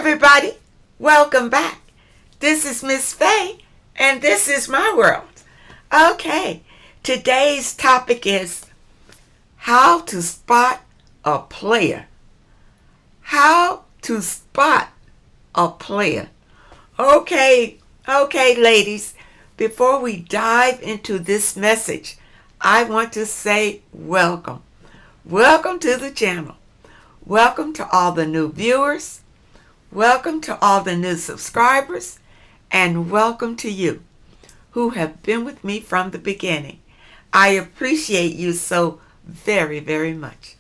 everybody. Welcome back. This is Miss Faye, and this is my world. Okay, today's topic is how to spot a player. How to spot a player. Okay, ladies. Before we dive into this message, I want to say welcome. Welcome to the channel. Welcome to all the new viewers. Welcome to all the new subscribers. And welcome to you who have been with me from the beginning. I appreciate you so very, very much.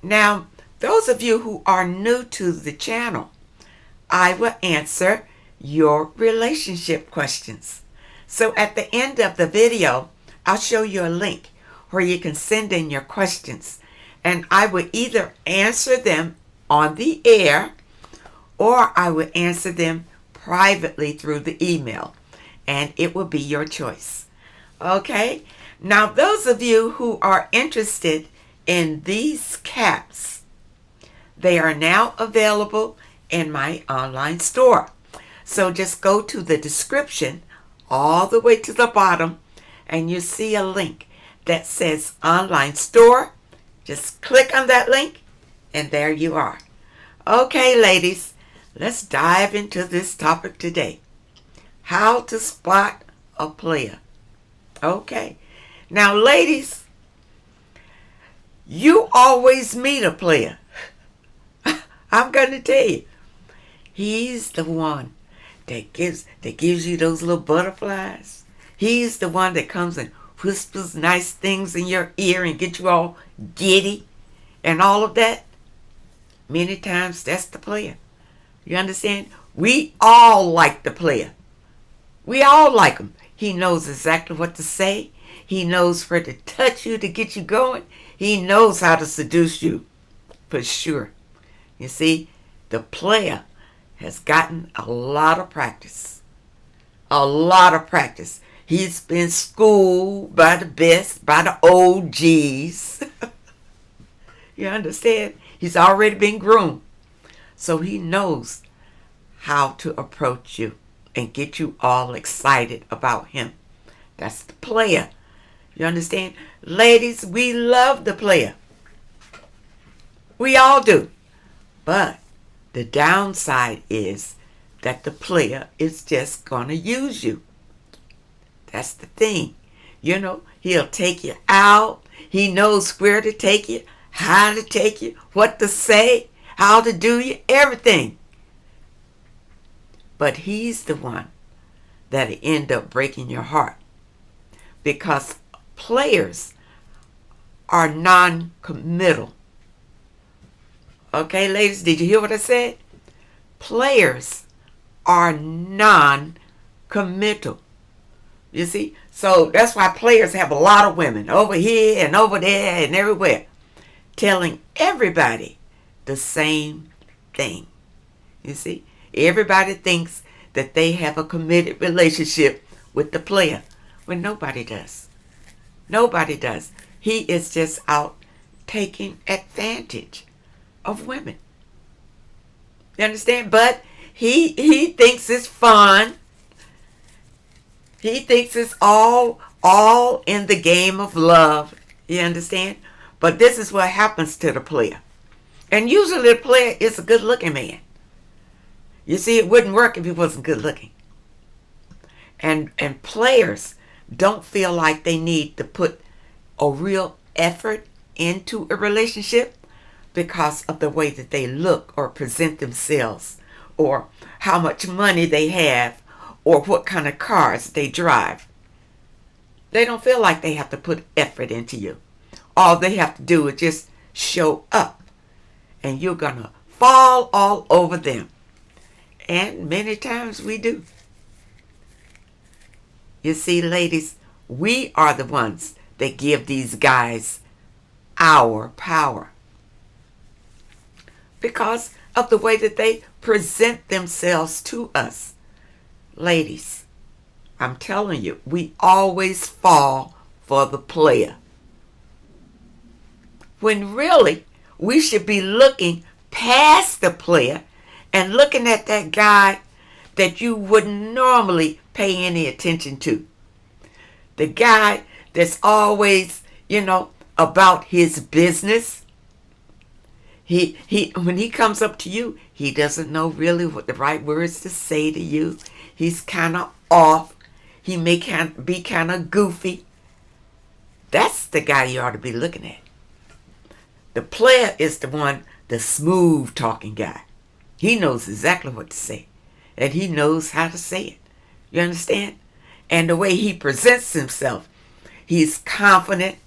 Now, those of you who are new to the channel, I will answer your relationship questions. So at the end of the video, I'll show you a link where you can send in your questions. And I will either answer them on the air or I will answer them privately through the email. And it will be your choice. Okay? Now, those of you who are interested in these caps, they are now available in my online store. So just go to the description all the way to the bottom and you see a link that says online store. Just click on that link and there you are. Okay, ladies, let's dive into this topic today. How to spot a player. Okay. Now, ladies, you always meet a player. I'm going to tell you. He's the one that gives you those little butterflies. He's the one that comes and whispers nice things in your ear and get you all giddy and all of that. Many times that's the player. You understand? We all like the player. We all like him. He knows exactly what to say. He knows where to touch you to get you going. He knows how to seduce you for sure. You see, the player has gotten a lot of practice. A lot of practice. He's been schooled by the best, by the OGs. You understand? He's already been groomed. So he knows how to approach you and get you all excited about him. That's the player. You understand? Ladies, we love the player. We all do. But the downside is that the player is just going to use you. That's the thing. You know, he'll take you out. He knows where to take you, how to take you, what to say, how to do you, everything. But he's the one that'll end up breaking your heart. Because players are non-committal. Okay, ladies, did you hear what I said? Players are non-committal. You see? So that's why players have a lot of women over here and over there and everywhere telling everybody the same thing. You see? Everybody thinks that they have a committed relationship with the player when nobody does. Nobody does. He is just out taking advantage of women. You understand? But he thinks it's fun. He thinks it's all in the game of love. You understand? But this is what happens to the player. And usually the player is a good-looking man. You see, it wouldn't work if he wasn't good-looking. And players don't feel like they need to put a real effort into a relationship because of the way that they look or present themselves or how much money they have or what kind of cars they drive. They don't feel like they have to put effort into you. All they have to do is just show up. And you're going to fall all over them. And many times we do. You see, ladies, we are the ones that give these guys our power. Because of the way that they present themselves to us. Ladies, I'm telling you, we always fall for the player. When really, we should be looking past the player and looking at that guy that you wouldn't normally pay any attention to. The guy that's always, about his business. He when he comes up to you, he doesn't know really what the right words to say to you. He's kind of off. He may be kind of goofy. That's the guy you ought to be looking at. The player is the smooth talking guy. He knows exactly what to say, and he knows how to say it. You understand? And the way he presents himself, he's confident,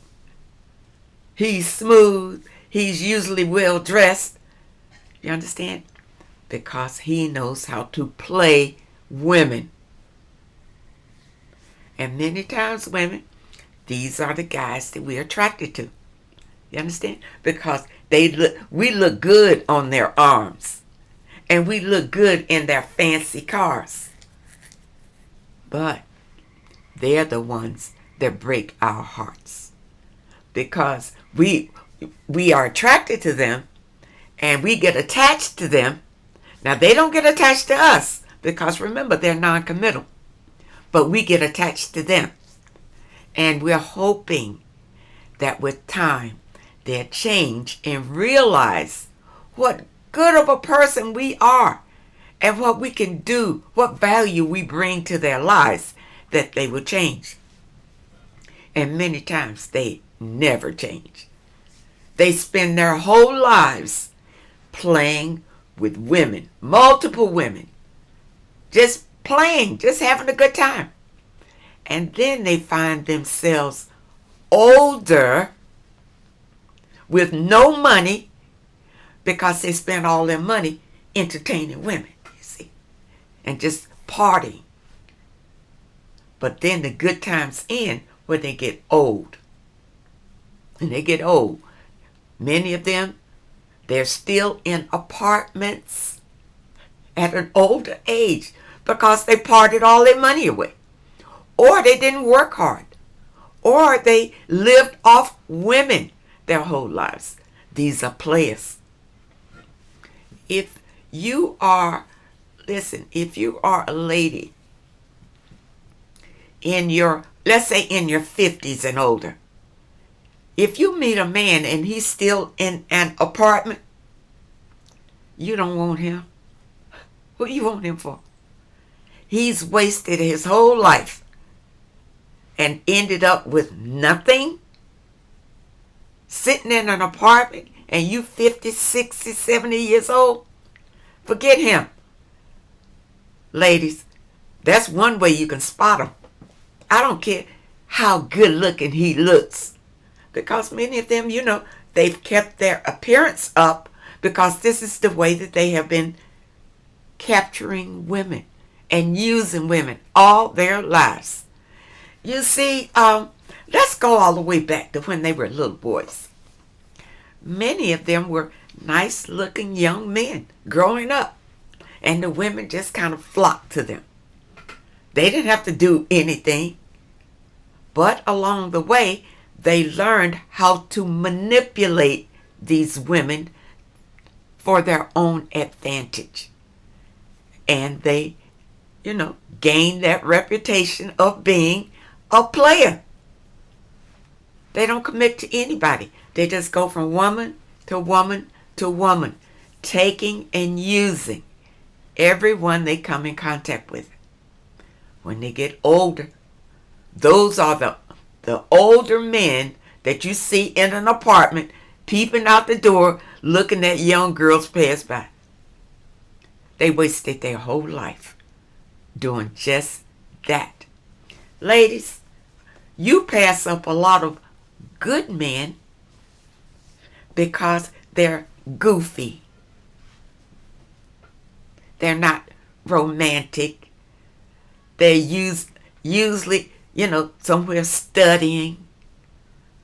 he's smooth, he's usually well dressed. You understand? Because he knows how to play women. And many times women, these are the guys that we're attracted to. You understand? Because we look good on their arms. And we look good in their fancy cars. But they're the ones that break our hearts. Because we are attracted to them and we get attached to them. Now they don't get attached to us because remember they're non-committal. But we get attached to them. And we're hoping that with time they'll change and realize what good of a person we are and what we can do, what value we bring to their lives, that they will change. And many times they never change. They spend their whole lives playing with women, multiple women, just playing, just having a good time. And then they find themselves older with no money because they spent all their money entertaining women, you see, and just partying. But then the good times end when they get old. And they get old. Many of them, they're still in apartments at an older age because they partied all their money away. Or they didn't work hard. Or they lived off women their whole lives. These are players. If you are a lady let's say in your 50s and older, if you meet a man and he's still in an apartment, you don't want him. What do you want him for? He's wasted his whole life and ended up with nothing, sitting in an apartment, and you 50, 60, 70 years old. Forget him. Ladies, that's one way you can spot him. I don't care how good looking he looks. Because many of them, they've kept their appearance up because this is the way that they have been capturing women and using women all their lives. You see, let's go all the way back to when they were little boys. Many of them were nice looking young men growing up, and the women just kind of flocked to them. They didn't have to do anything, but along the way they learned how to manipulate these women for their own advantage. And they, gained that reputation of being a player. They don't commit to anybody. They just go from woman to woman to woman, taking and using everyone they come in contact with. When they get older, those are the older men that you see in an apartment, peeping out the door, looking at young girls pass by. They wasted their whole life doing just that. Ladies, you pass up a lot of good men because they're goofy. They're not romantic. They're usually, somewhere studying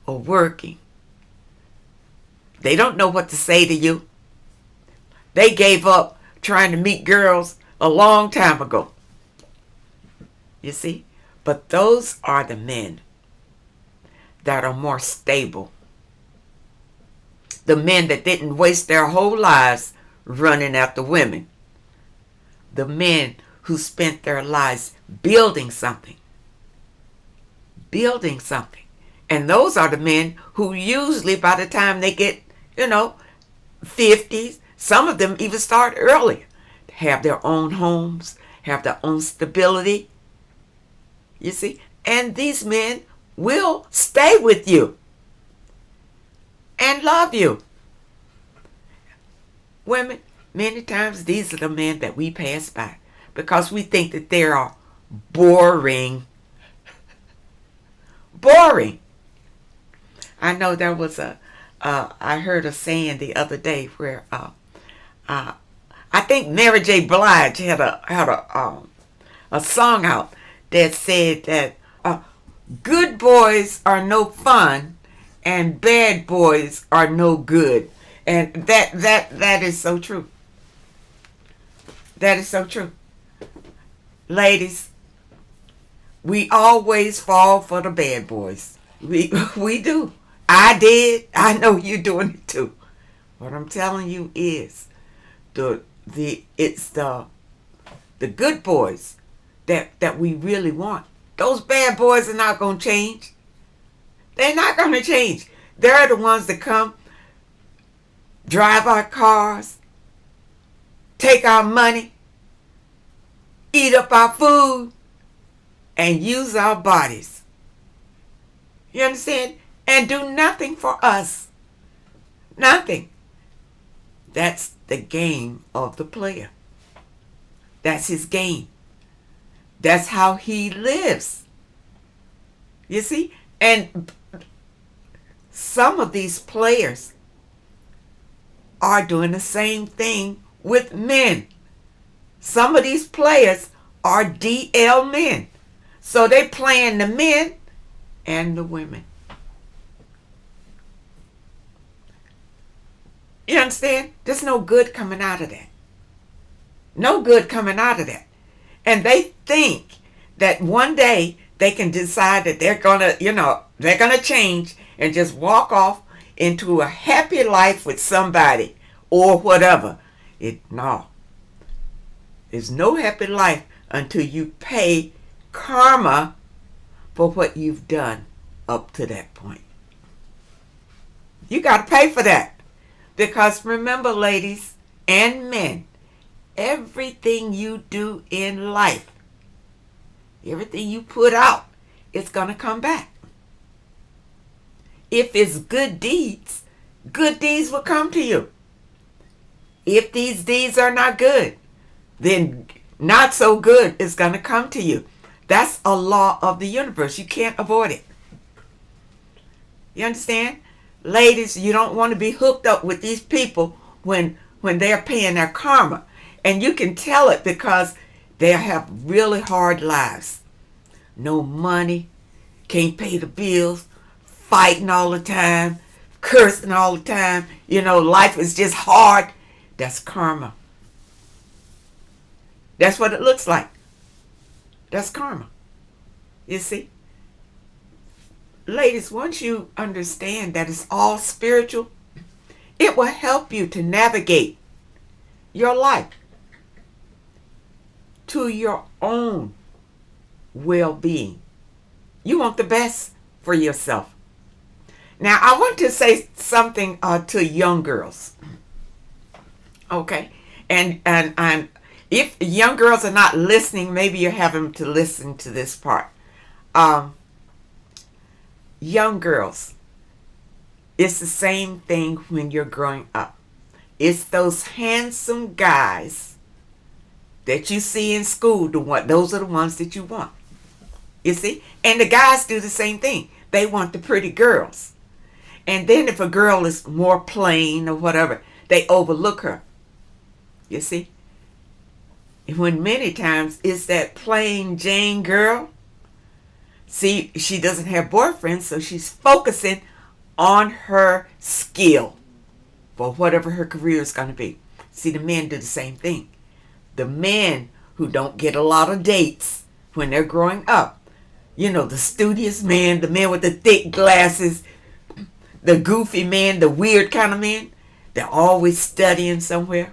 or working. They don't know what to say to you. They gave up trying to meet girls a long time ago. You see? But those are the men that are more stable. The men that didn't waste their whole lives running after women. the men who spent their lives building something. Building something. And those are the men who usually by the time they get, 50s, some of them even start earlier, have their own homes, have their own stability. You see? And these men will stay with you and love you. Women, many times these are the men that we pass by because we think that they are boring. Boring. I know there was I heard a saying the other day where I think Mary J. Blige had a song out that said that good boys are no fun and bad boys are no good. And that is so true. That is so true. Ladies, we always fall for the bad boys. We do. I did. I know you're doing it too. What I'm telling you is it's the good boys that we really want. Those bad boys are not going to change. They're not going to change. They're the ones that come, drive our cars, take our money, eat up our food, and use our bodies. You understand? And do nothing for us. Nothing. That's the game of the player. That's his game. That's how he lives. You see? And some of these players are doing the same thing with men. Some of these players are DL men. So they playing the men and the women. You understand? There's no good coming out of that. No good coming out of that. And they think that one day they can decide that they're gonna change and just walk off into a happy life with somebody or whatever. No. There's no happy life until you pay karma for what you've done up to that point. You got to pay for that. Because remember, ladies and men, everything you do in life, everything you put out, it's going to come back. If it's good deeds will come to you. If these deeds are not good, then not so good is going to come to you. That's a law of the universe. You can't avoid it. You understand? Ladies, you don't want to be hooked up with these people when they're paying their karma. And you can tell it because they have really hard lives. No money, can't pay the bills, fighting all the time, cursing all the time. Life is just hard. That's karma. That's what it looks like. That's karma. You see? Ladies, once you understand that it's all spiritual, it will help you to navigate your life to your own well-being. You want the best for yourself. Now, I want to say something to young girls. Okay? And if young girls are not listening, maybe you're having to listen to this part. Young girls, it's the same thing when you're growing up. It's those handsome guys that you see in school. Those are the ones that you want. You see? And the guys do the same thing. They want the pretty girls. And then if a girl is more plain or whatever, they overlook her. You see? And when many times it's that plain Jane girl. See, she doesn't have boyfriends, so she's focusing on her skill for whatever her career is going to be. See, the men do the same thing. The men who don't get a lot of dates when they're growing up. The studious man, the man with the thick glasses, the goofy man, the weird kind of man. They're always studying somewhere.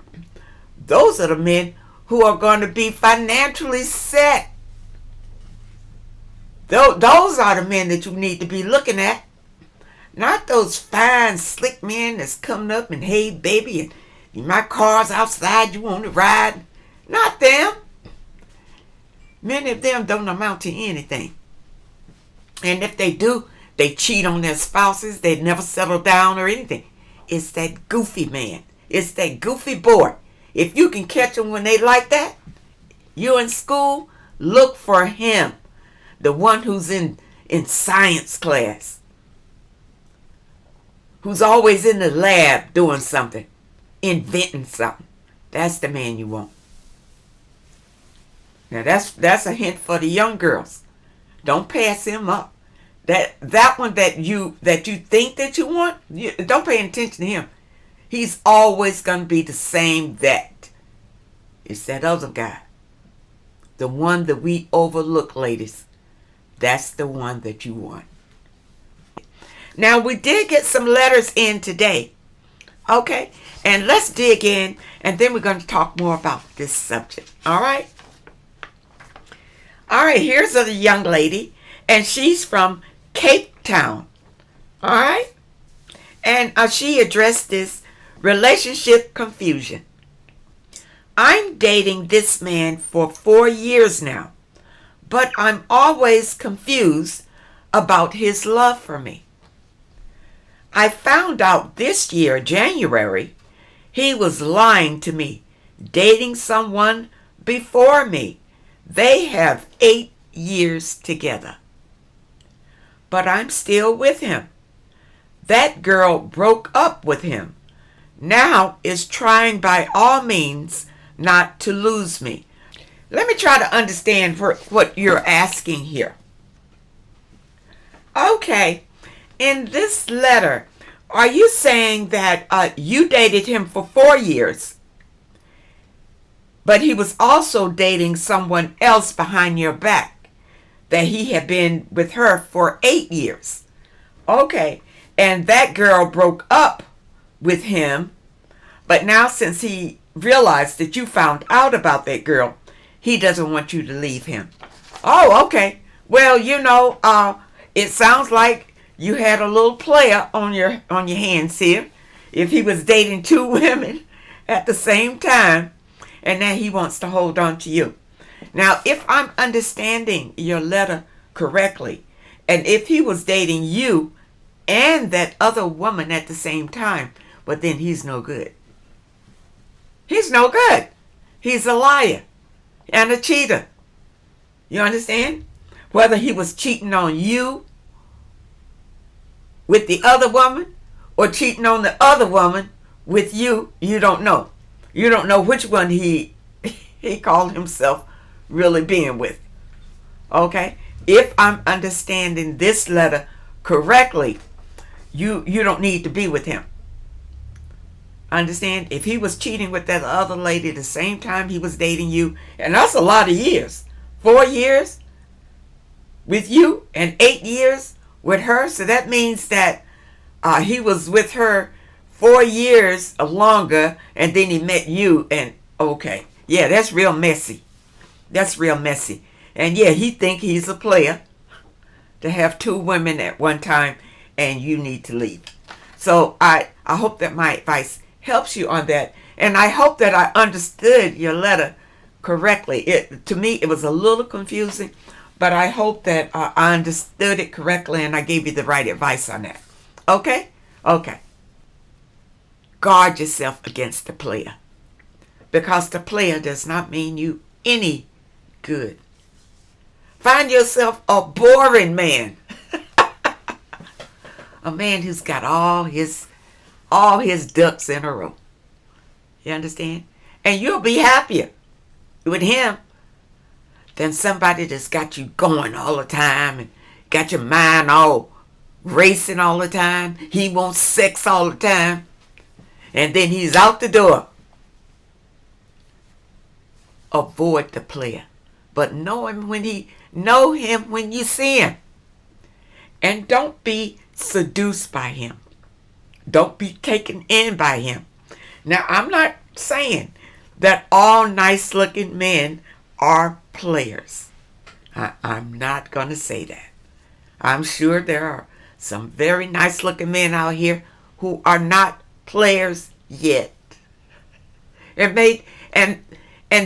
Those are the men who are going to be financially set. Those are the men that you need to be looking at. Not those fine, slick men that's coming up and, hey, baby, and my car's outside, you want to ride? Not them. Many of them don't amount to anything. And if they do, they cheat on their spouses. They never settle down or anything. It's that goofy man. It's that goofy boy. If you can catch them when they like that, you're in school, look for him. The one who's in science class. Who's always in the lab doing something. Inventing something. That's the man you want. Now that's a hint for the young girls. Don't pass him up. That one that you think that you want, don't pay attention to him. He's always going to be the same vet. It's that other guy. The one that we overlook, ladies. That's the one that you want. Now, we did get some letters in today. Okay? And let's dig in, and then we're going to talk more about this subject. All right? All right, here's a young lady, and she's from Cape Town. All right? And she addressed this relationship confusion. I'm dating this man for 4 years now, but I'm always confused about his love for me. I found out this year, January, he was lying to me, dating someone before me. They have 8 years together. But I'm still with him. That girl broke up with him. Now is trying by all means not to lose me. Let me try to understand what you're asking here. Okay, in this letter, are you saying that you dated him for 4 years, but he was also dating someone else behind your back, that he had been with her for 8 years? Okay, and that girl broke up with him, but now since he realized that you found out about that girl, he doesn't want you to leave him. Oh, okay. Well, it sounds like you had a little player on your hands here. If he was dating 2 women at the same time, and now he wants to hold on to you. Now, if I'm understanding your letter correctly, and if he was dating you and that other woman at the same time, well, then he's no good. He's no good. He's a liar and a cheater. You understand? Whether he was cheating on you with the other woman or cheating on the other woman with you, you don't know. You don't know which one he called himself really being with. Okay? If I'm understanding this letter correctly, you don't need to be with him. Understand? If he was cheating with that other lady the same time he was dating you, and that's a lot of years. 4 years with you and 8 years with her. So that means that he was with her 4 years longer, and then he met you, and okay. Yeah, that's real messy. That's real messy. And yeah, he think he's a player to have 2 women at one time, and you need to leave. So I hope that my advice helps you on that. And I hope that I understood your letter correctly. To me, it was a little confusing, but I hope that I understood it correctly and I gave you the right advice on that. Okay? Okay. Guard yourself against the player, because the player does not mean you any good. Find yourself a boring man. A man who's got all his ducks in a row. You understand? And you'll be happier with him than somebody that's got you going all the time and got your mind all racing all the time. He wants sex all the time. And then he's out the door. Avoid the player. But know him when you see him. And don't be seduced by him. Don't be taken in by him. Now, I'm not saying that all nice-looking men are players. I'm not going to say that. I'm sure there are some very nice-looking men out here who are not players yet. And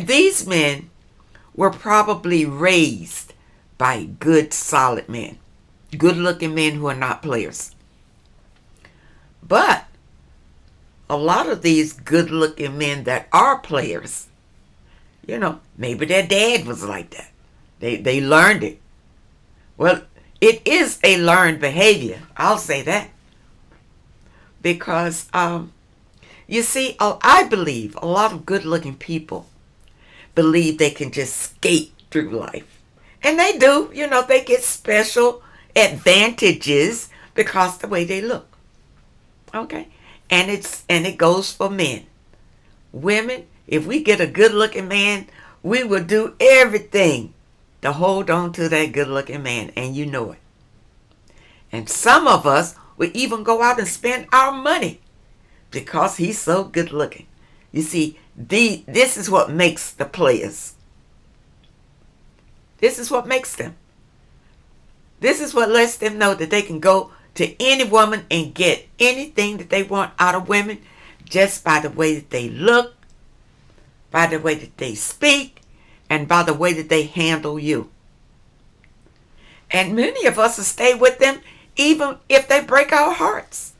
these men were probably raised by good, solid men, good-looking men who are not players. But a lot of these good-looking men that are players, maybe their dad was like that. They learned it. Well, it is a learned behavior. I'll say that. Because, you see, I believe a lot of good-looking people believe they can just skate through life. And they do. They get special advantages because of the way they look. Okay? And it goes for men. Women, if we get a good-looking man, we will do everything to hold on to that good-looking man, and you know it. And some of us will even go out and spend our money because he's so good-looking. You see, this is what makes the players. This is what makes them. This is what lets them know that they can go to any woman and get anything that they want out of women just by the way that they look, by the way that they speak, and by the way that they handle you. And many of us will stay with them even if they break our hearts.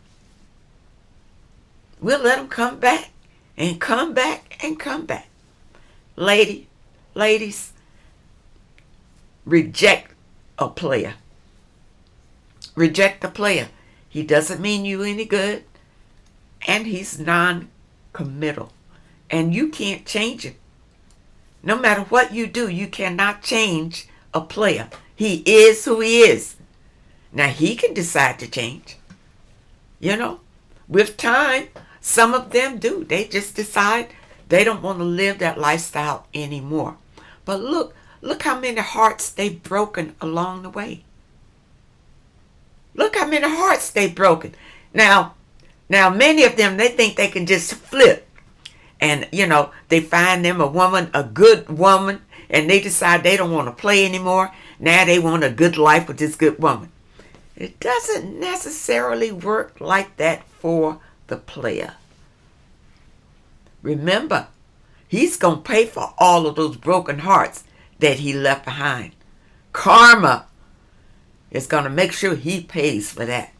We'll let them come back and come back and come back. Ladies, reject a player. Reject a player. He doesn't mean you any good, and he's non-committal, and you can't change him. No matter what you do, you cannot change a player. He is who he is. Now, he can decide to change. With time, some of them do. They just decide they don't want to live that lifestyle anymore. But look how many hearts they've broken along the way. Look how many hearts they've broken. Now, many of them, they think they can just flip. And, they find them a good woman, and they decide they don't want to play anymore. Now they want a good life with this good woman. It doesn't necessarily work like that for the player. Remember, he's going to pay for all of those broken hearts that he left behind. Karma is going to make sure he pays for that.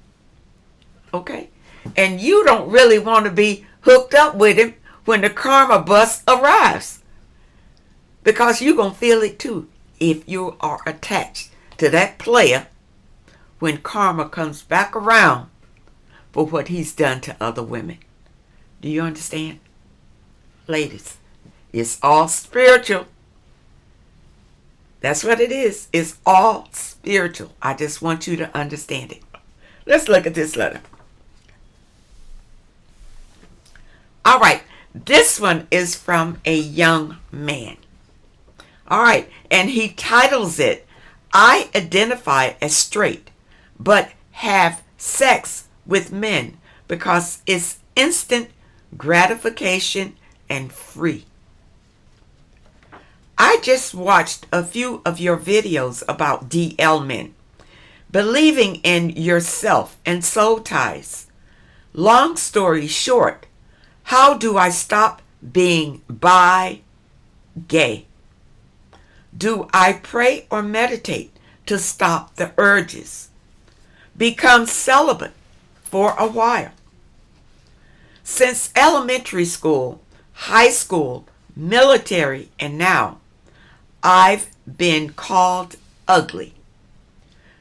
Okay? And you don't really want to be hooked up with him when the karma bus arrives. Because you're going to feel it too if you are attached to that player when karma comes back around for what he's done to other women. Do you understand? Ladies, it's all spiritual. That's what it is. It's all spiritual. I just want you to understand it. Let's look at this letter. All right. This one is from a young man. All right. And he titles it, I identify as straight, but have sex with men because it's instant gratification and free. I just watched a few of your videos about DL men, believing in yourself and soul ties. Long story short, how do I stop being gay? Do I pray or meditate to stop the urges? Become celibate for a while. Since elementary school, high school, military, and now, I've been called ugly,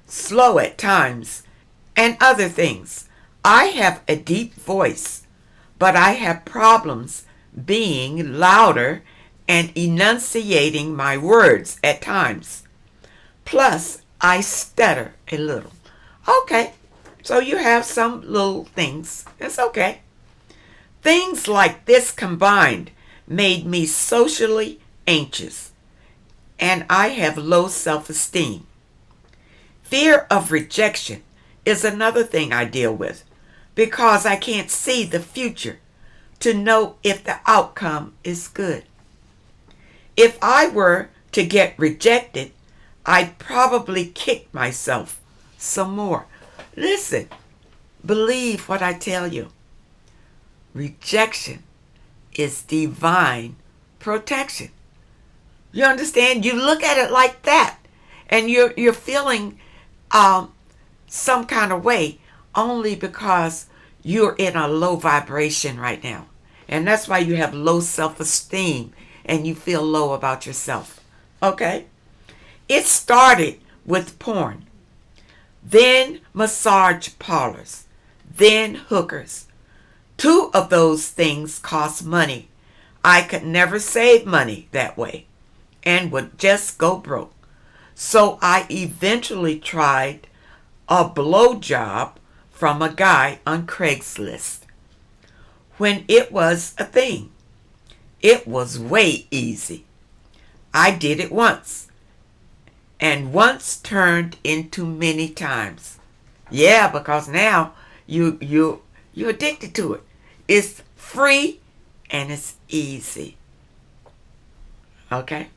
slow at times, and other things. I have a deep voice, but I have problems being louder and enunciating my words at times. Plus, I stutter a little. Okay, so you have some little things. It's okay. Things like this combined made me socially anxious, and I have low self-esteem. Fear of rejection is another thing I deal with because I can't see the future. to know if the outcome is good. If I were to get rejected, I'd probably kick myself some more. Listen, believe what I tell you. Rejection is divine protection. You understand? You look at it like that, and you're feeling some kind of way only because you're in a low vibration right now. And that's why you have low self-esteem and you feel low about yourself. Okay? It started with porn, then massage parlors, then hookers. 2 of those things cost money. I could never save money that way and would just go broke. So I eventually tried a blowjob from a guy on Craigslist. When it was a thing, it was way easy. I did it once, and once turned into many times. Yeah, because now you're addicted to it. It's free and it's easy. Okay?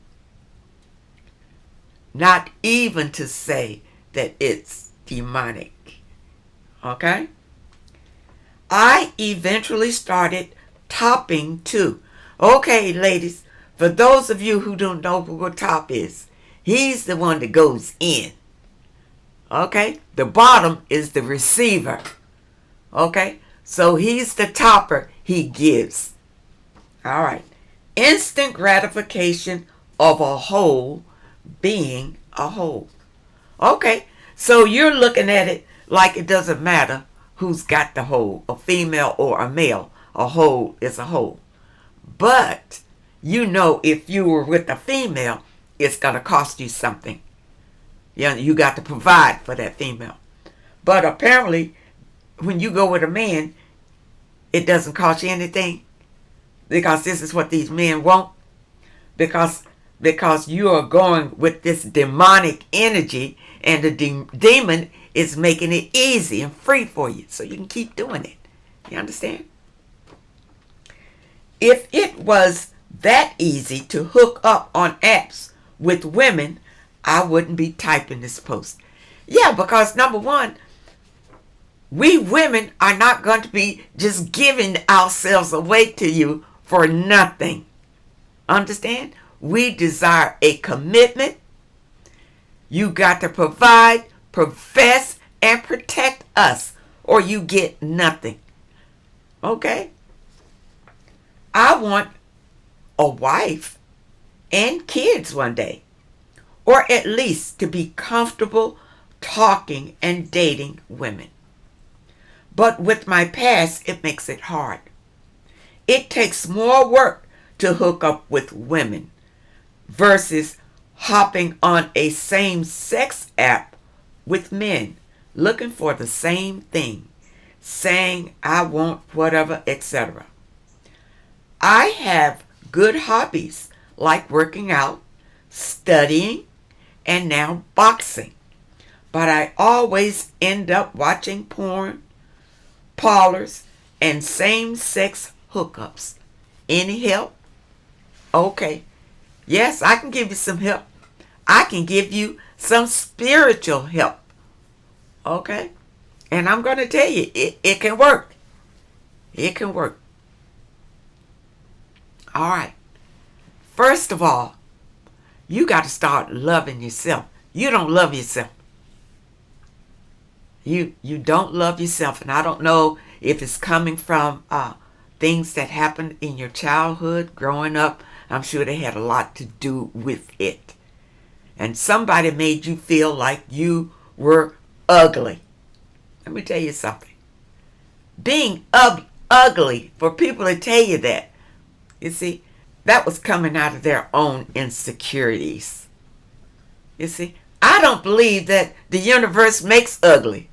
Not even to say that it's demonic. Okay? I eventually started topping too. Okay, ladies, for those of you who don't know who a top is, he's the one that goes in. Okay? The bottom is the receiver. Okay? So he's the topper, he gives. All right. Instant gratification of a whole being a whole. Okay, so you're looking at it like it doesn't matter who's got the whole, a female or a male. A whole is a whole. But you know, if you were with a female, it's going to cost you something. You got to provide for that female. But apparently, when you go with a man, it doesn't cost you anything, because this is what these men want. Because you are going with this demonic energy, and the demon is making it easy and free for you, so you can keep doing it. You understand? If it was that easy to hook up on apps with women, I wouldn't be typing this post. Yeah, because number one, we women are not going to be just giving ourselves away to you for nothing. Understand? We desire a commitment. You got to provide, profess, and protect us, or you get nothing. Okay? I want a wife and kids one day, or at least to be comfortable talking and dating women. But with my past, it makes it hard. It takes more work to hook up with women versus hopping on a same-sex app with men looking for the same thing, saying I want whatever, etc. I have good hobbies like working out, studying, and now boxing. But I always end up watching porn, parlors, and same-sex hookups. Any help? Okay. Yes, I can give you some help. I can give you some spiritual help. Okay? And I'm going to tell you, it can work. It can work. All right. First of all, you got to start loving yourself. You don't love yourself. You don't love yourself. And I don't know if it's coming from things that happened in your childhood, growing up. I'm sure they had a lot to do with it. And somebody made you feel like you were ugly. Let me tell you something. Being ugly, for people to tell you that, you see, that was coming out of their own insecurities. You see, I don't believe that the universe makes ugly.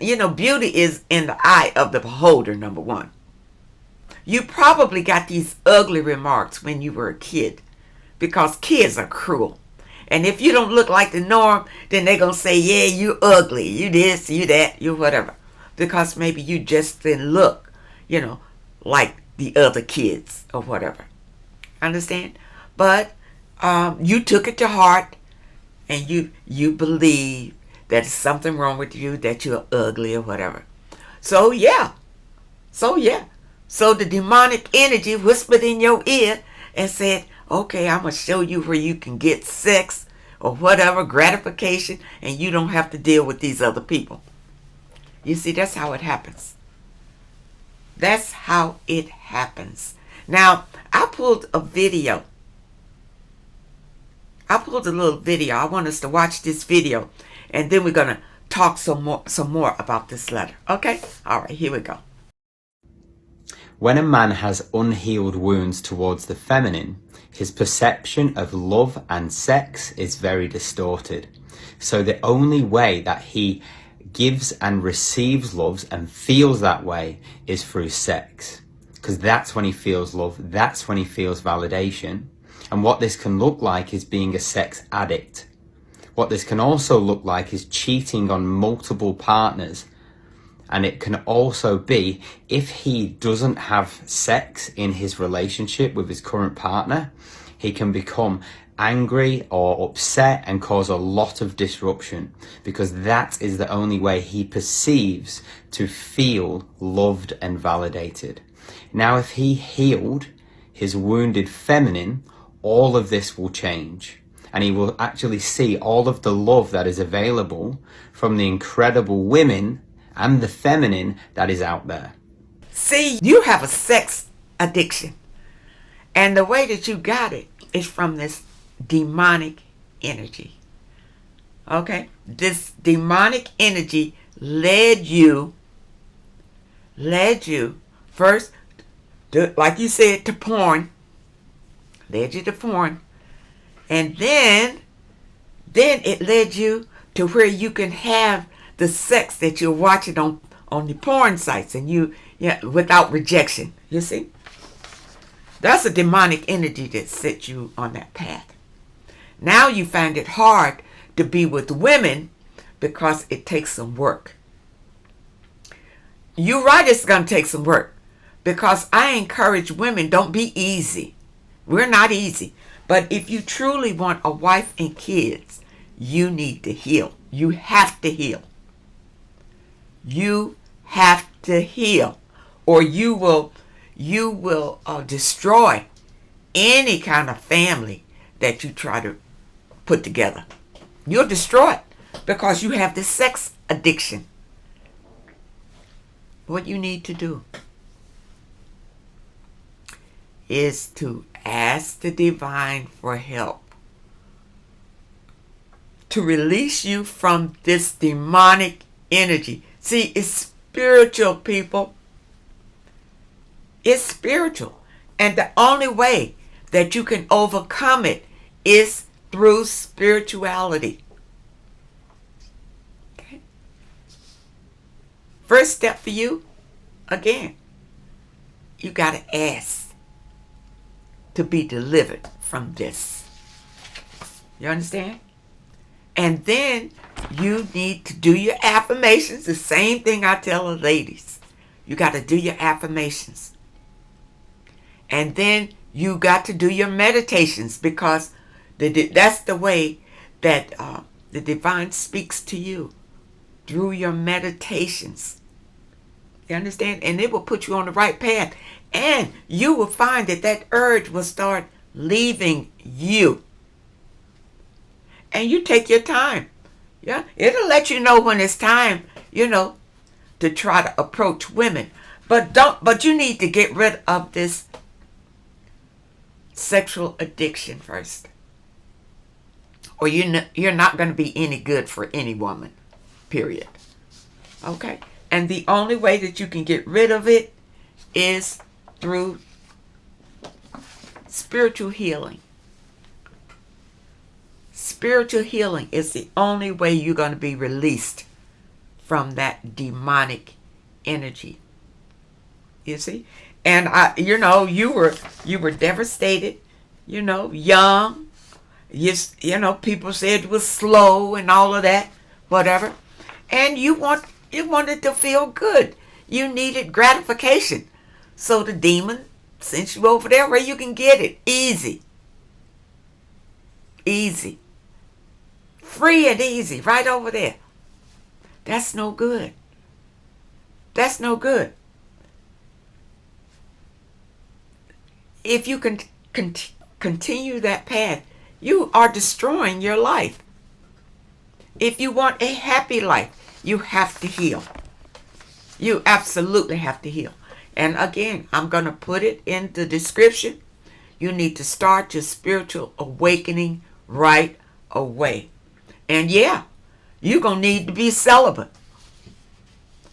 You know, beauty is in the eye of the beholder, number one. You probably got these ugly remarks when you were a kid, because kids are cruel. And if you don't look like the norm, then they're going to say, yeah, you ugly, you this, you that, you whatever. Because maybe you just didn't look, like the other kids or whatever. Understand? But you took it to heart, and you believe that there's something wrong with you, that you're ugly or whatever. So yeah. So the demonic energy whispered in your ear and said, okay, I'm going to show you where you can get sex or whatever, gratification, and you don't have to deal with these other people. You see, that's how it happens. That's how it happens. Now, I pulled a video. I pulled a little video. I want us to watch this video, and then we're going to talk some more about this letter. Okay? All right, here we go. When a man has unhealed wounds towards the feminine, his perception of love and sex is very distorted. So the only way that he gives and receives love and feels that way is through sex. Because that's when he feels love, that's when he feels validation. And what this can look like is being a sex addict. What this can also look like is cheating on multiple partners. And it can also be, if he doesn't have sex in his relationship with his current partner, he can become angry or upset and cause a lot of disruption, because that is the only way he perceives to feel loved and validated. Now, if he healed his wounded feminine, all of this will change, and he will actually see all of the love that is available from the incredible women and the feminine that is out there. See, you have a sex addiction, and the way that you got it is from this demonic energy. Okay? This demonic energy led you first, like you said, to porn. Led you to porn. And then it led you to where you can have the sex that you're watching on the porn sites, and without rejection. You see? That's a demonic energy that set you on that path. Now you find it hard to be with women because it takes some work. You're right, it's going to take some work, because I encourage women, don't be easy. We're not easy. But if you truly want a wife and kids, you need to heal. You have to heal. You have to heal, or you will destroy any kind of family that you try to put together. You'll destroy it because you have this sex addiction. What you need to do is to ask the divine for help to release you from this demonic energy. See, it's spiritual, people. It's spiritual. And the only way that you can overcome it is through spirituality. Okay? First step for you, again, you got to ask to be delivered from this. You understand? And then you need to do your affirmations. The same thing I tell the ladies. You got to do your affirmations. And then you got to do your meditations, because that's the way that the divine speaks to you, through your meditations. You understand? And it will put you on the right path. And you will find that urge will start leaving you. And you take your time. Yeah, it'll let you know when it's time, to try to approach women. But you need to get rid of this sexual addiction first, or you're not going to be any good for any woman, period. Okay? And the only way that you can get rid of it is through spiritual healing. Spiritual healing is the only way you're going to be released from that demonic energy. You see? And you were devastated, young. People said it was slow and all of that, whatever. And you wanted to feel good. You needed gratification. So the demon sends you over there where you can get it. Easy. Easy. Free and easy. Right over there. That's no good. That's no good. If you can continue that path, you are destroying your life. If you want a happy life, you have to heal. You absolutely have to heal. And again, I'm going to put it in the description. You need to start your spiritual awakening right away. And yeah, you're going to need to be celibate.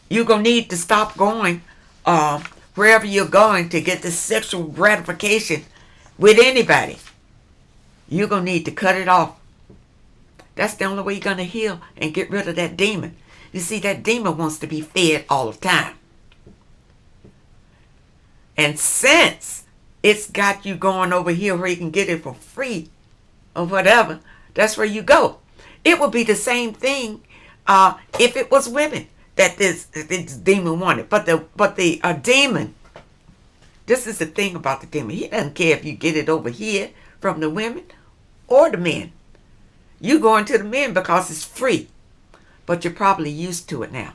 You're going to need to stop going wherever you're going to get this sexual gratification with anybody. You're going to need to cut it off. That's the only way you're going to heal and get rid of that demon. You see, that demon wants to be fed all the time. And since it's got you going over here where you can get it for free or whatever, that's where you go. It would be the same thing if it was women that this demon wanted. But the demon, this is the thing about the demon. He doesn't care if you get it over here from the women or the men. You going to the men because it's free. But you're probably used to it now.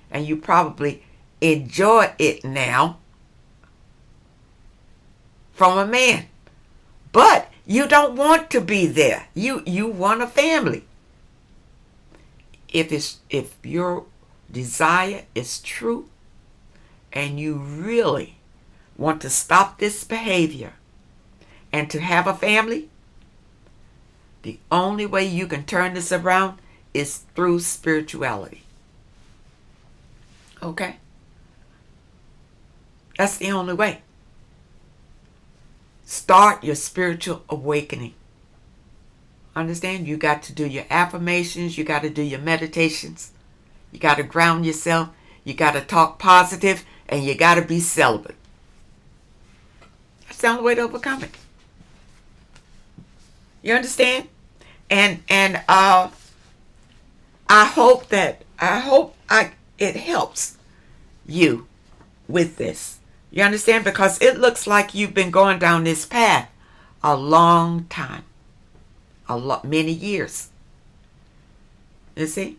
And you probably enjoy it now from a man. But you don't want to be there. You want a family. If your desire is true and you really want to stop this behavior and to have a family, the only way you can turn this around is through spirituality. Okay? That's the only way. Start your spiritual awakening. Understand? You got to do your affirmations. You got to do your meditations. You got to ground yourself. You got to talk positive, and you got to be celibate. That's the only way to overcome it. You understand? And I hope it helps you with this. You understand? Because it looks like you've been going down this path a long time. Many years. You see?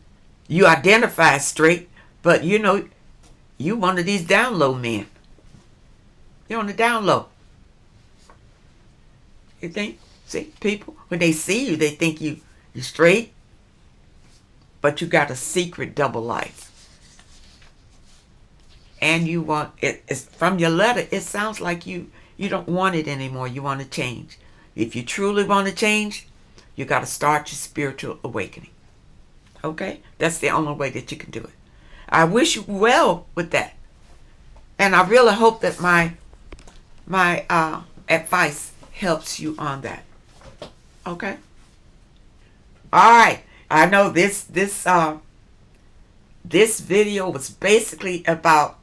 You identify straight, but you one of these down low men. You're on the down low. You think? See, people, when they see you, they think you're straight, but you got a secret double life. And you want it's from your letter, it sounds like you don't want it anymore. You want to change. If you truly want to change, you got to start your spiritual awakening. Okay? That's the only way that you can do it. I wish you well with that. And I really hope that my advice helps you on that. Okay? All right. I know this video was basically about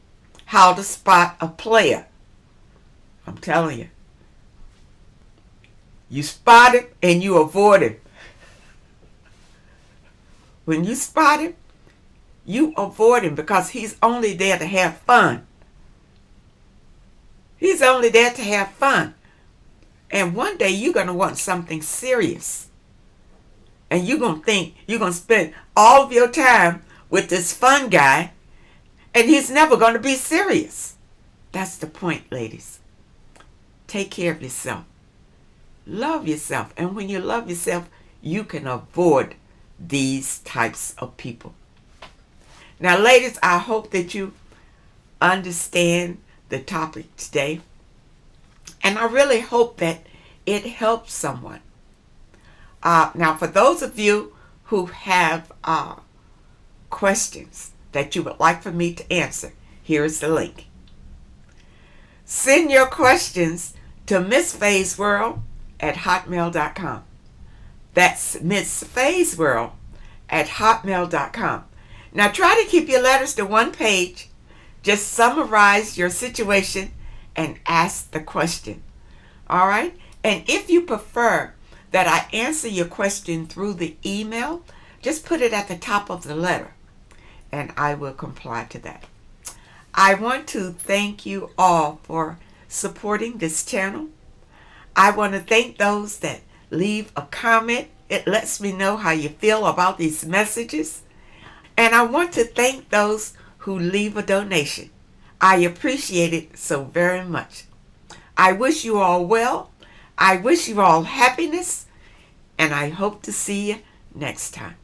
how to spot a player. I'm telling you. You spot him and you avoid him. When you spot him, you avoid him because he's only there to have fun. He's only there to have fun. And one day you're going to want something serious. And you're going to think you're going to spend all of your time with this fun guy, and he's never going to be serious. That's the point, ladies. Take care of yourself. Love yourself. And when you love yourself, you can avoid these types of people. Now, ladies, I hope that you understand the topic today. And I really hope that it helps someone. Now, for those of you who have questions that you would like for me to answer, here is the link. Send your questions to Miss Faye's World at hotmail.com. That's Miss Faye's World at hotmail.com. Now, try to keep your letters to one page. Just summarize your situation and ask the question. All right? And if you prefer that I answer your question through the email, just put it at the top of the letter, and I will comply to that. I want to thank you all for supporting this channel. I want to thank those that leave a comment. It lets me know how you feel about these messages. And I want to thank those who leave a donation. I appreciate it so very much. I wish you all well. I wish you all happiness. And I hope to see you next time.